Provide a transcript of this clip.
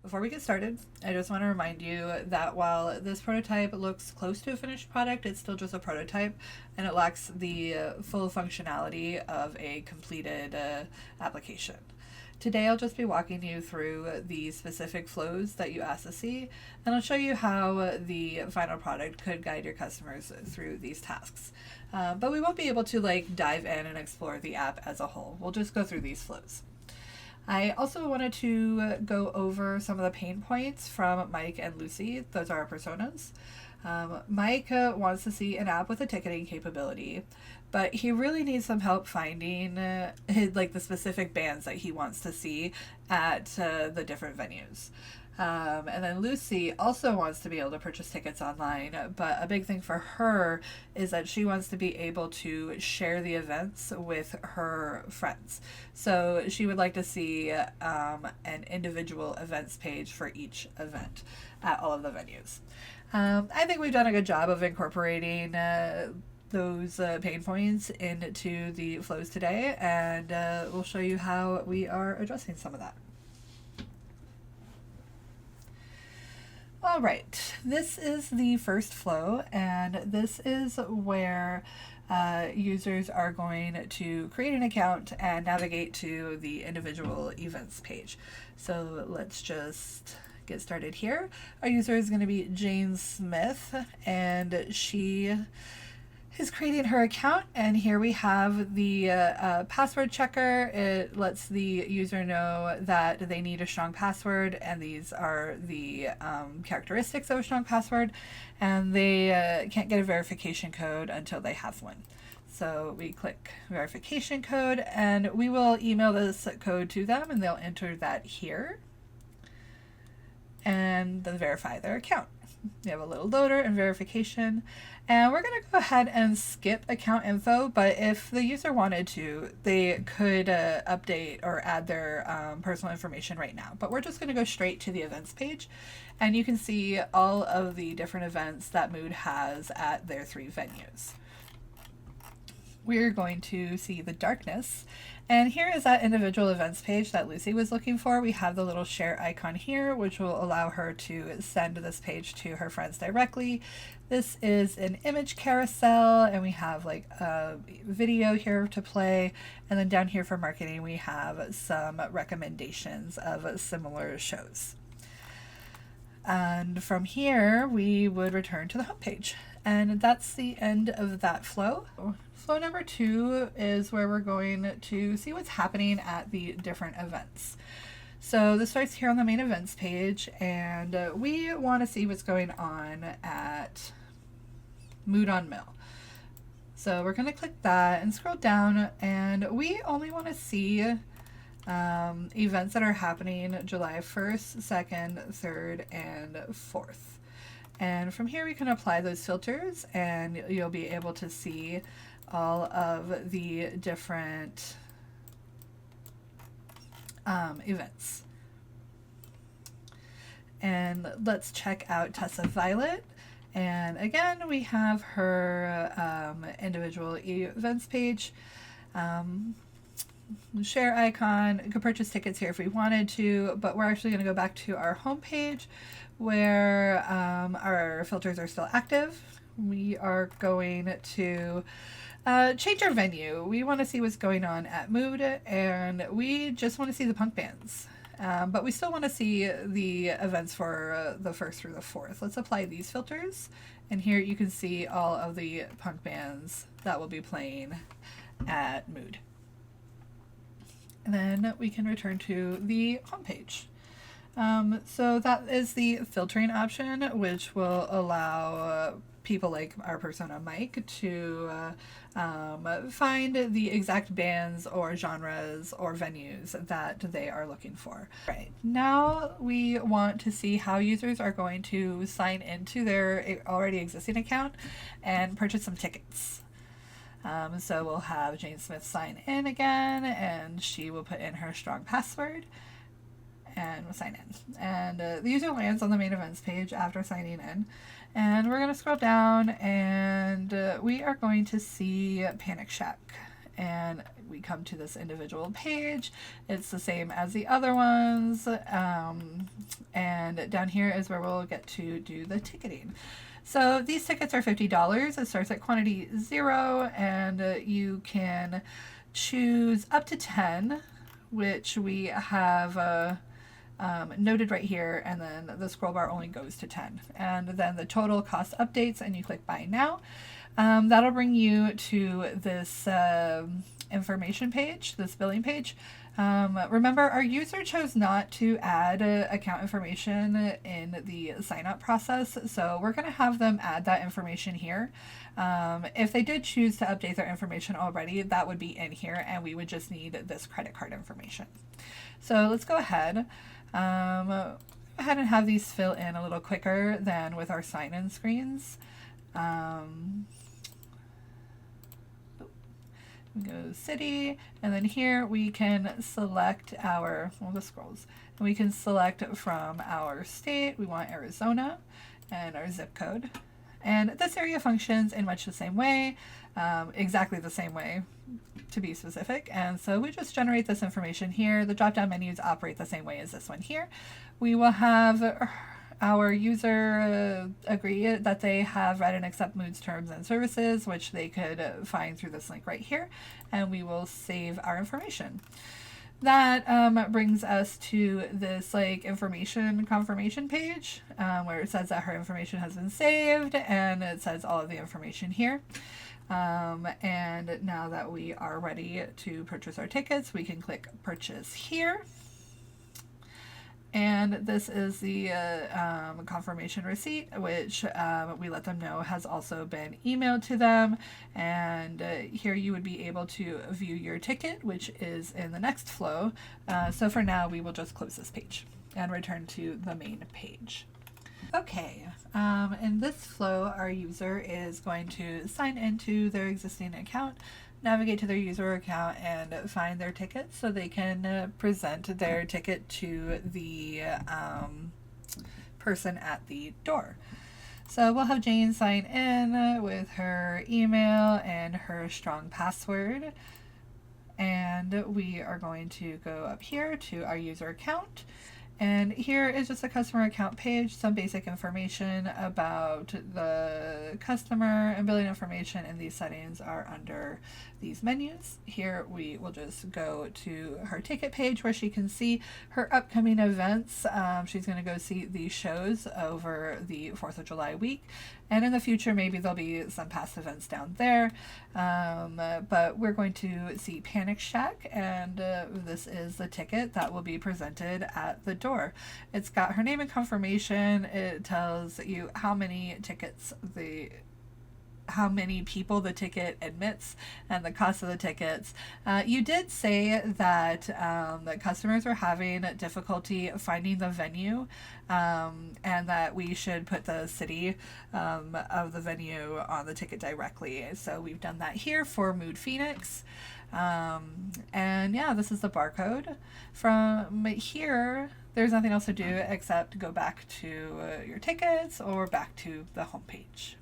Before we get started, I just want to remind you that while this prototype looks close to a finished product, it's still just a prototype and it lacks the full functionality of a completed application. Today I'll just be walking you through the specific flows that you asked to see, and I'll show you how the final product could guide your customers through these tasks. But we won't be able to dive in and explore the app as a whole. We'll just go through these flows. I also wanted to go over some of the pain points from Mike and Lucy. Those are our personas. Mike wants to see an app with a ticketing capability, but he really needs some help finding the specific bands that he wants to see at the different venues. And then Lucy also wants to be able to purchase tickets online, but a big thing for her is that she wants to be able to share the events with her friends. So she would like to see an individual events page for each event at all of the venues. I think we've done a good job of incorporating those pain points into the flows today, and we'll show you how we are addressing some of that. All right, this is the first flow, and this is where users are going to create an account and navigate to the individual events page. So let's just get started here. Our user is going to be Jane Smith, and she is creating her account, and here we have the password checker. It lets the user know that they need a strong password, and these are the characteristics of a strong password, and they can't get a verification code until they have one. So we click verification code, and we will email this code to them, and they'll enter that here and then verify their account. We have a little loader and verification, and we're going to go ahead and skip account info, but if the user wanted to, they could update or add their personal information right now. But we're just going to go straight to the events page, and you can see all of the different events that Mood has at their 3 venues. We're going to see the darkness, and here is that individual events page that Lucy was looking for. We have the little share icon here, which will allow her to send this page to her friends directly. This is an image carousel, and we have a video here to play, and then down here for marketing we have some recommendations of similar shows. And from here we would return to the home page, and that's the end of that flow. Flow number 2 is where we're going to see what's happening at the different events. So this starts here on the main events page, and we want to see what's going on at Mood on Mill. So we're going to click that and scroll down, and we only want to see events that are happening July 1st, 2nd, 3rd, and 4th. And from here we can apply those filters, and you'll be able to see all of the different events. And let's check out Tessa Violet. And again, we have her individual events page. Share icon. You could purchase tickets here if we wanted to, but we're actually going to go back to our home page where our filters are still active. We are going to change our venue. We want to see what's going on at Mood, and we just want to see the punk bands. But we still want to see the events for the 1st through the 4th. Let's apply these filters, and here you can see all of the punk bands that will be playing at Mood. And then we can return to the home page. So that is the filtering option, which will allow people like our persona Mike to find the exact bands or genres or venues that they are looking for. Right, now we want to see how users are going to sign into their already existing account and purchase some tickets. So we'll have Jane Smith sign in again, and she will put in her strong password and we'll sign in. And the user lands on the main events page after signing in. And we're going to scroll down, and we are going to see Panic Shack. And we come to this individual page. It's the same as the other ones. And and down here is where we'll get to do the ticketing. So these tickets are $50. It starts at quantity 0, and you can choose up to 10, which we have noted right here, and then the scroll bar only goes to 10. And then the total cost updates, and you click buy now. That'll bring you to this information page, this billing page. Remember, our user chose not to add account information in the sign up process, so we're going to have them add that information here. If they did choose to update their information already, that would be in here, and we would just need this credit card information. So let's go ahead. Go ahead and have these fill in a little quicker than with our sign-in screens. We go city, and then here we can select our, well, this scrolls, and we can select from our state. We want Arizona and our zip code. And this area functions in much the same way, exactly the same way to be specific. And so we just generate this information here. The drop-down menus operate the same way as this one here. We will have our user agree that they have read and accept Mood's terms and services, which they could find through this link right here, and we will save our information. That brings us to this like information confirmation page where it says that her information has been saved, and it says all of the information here. And now that we are ready to purchase our tickets, we can click purchase here. And this is the confirmation receipt, which we let them know has also been emailed to them. And here you would be able to view your ticket, which is in the next flow. So for now, we will just close this page and return to the main page. Okay, in this flow, our user is going to sign into their existing account, navigate to their user account, and find their ticket so they can present their ticket to the person at the door. So we'll have Jane sign in with her email and her strong password. And we are going to go up here to our user account. And here is just a customer account page, some basic information about the customer, and billing information, and these settings are under these menus. Here we will just go to her ticket page where she can see her upcoming events. She's going to go see these shows over the 4th of July week. And in the future, maybe there'll be some past events down there. But we're going to see Panic Shack, and this is the ticket that will be presented at the door. It's got her name and confirmation. It tells you how many tickets how many people the ticket admits and the cost of the tickets. You did say that that customers are having difficulty finding the venue, and that we should put the city of the venue on the ticket directly. So we've done that here for Mood Phoenix. And yeah, this is the barcode. From here, there's nothing else to do except go back to your tickets or back to the homepage.